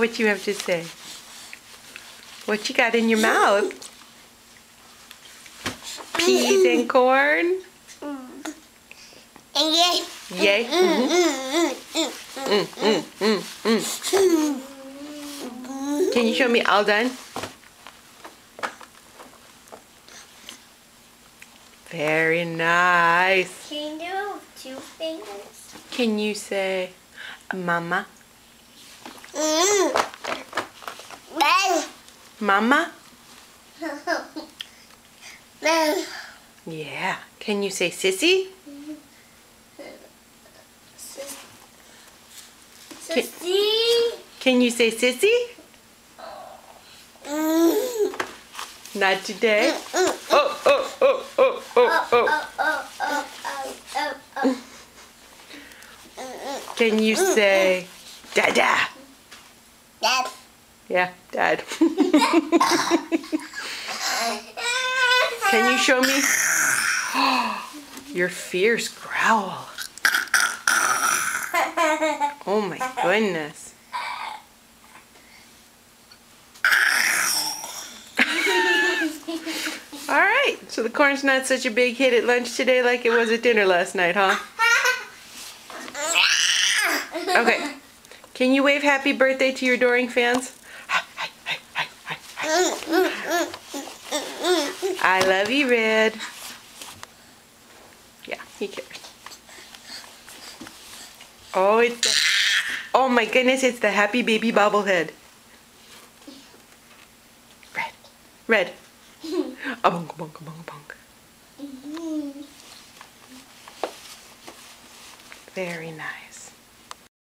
what you have to say. What you got in your mouth? Peas and corn? Yay. Yay. Can you show me all done? Very nice. Can you do 2 fingers? Can you say mama? Mama? Yeah. Can you say sissy? Sissy. Can you say sissy? Not today. Oh, oh, oh, oh, oh, oh. Can you say dada? Dad. Yeah, dad. Can you show me your fierce growl? Oh my goodness. All right, so the corn's not such a big hit at lunch today like it was at dinner last night, huh? Okay. Can you wave happy birthday to your adoring fans? I love you, Red. Yeah, he cares. Oh, oh my goodness, it's the happy baby bobblehead. Red. Red. A bonk, bonk, bonk, bonk. Very nice.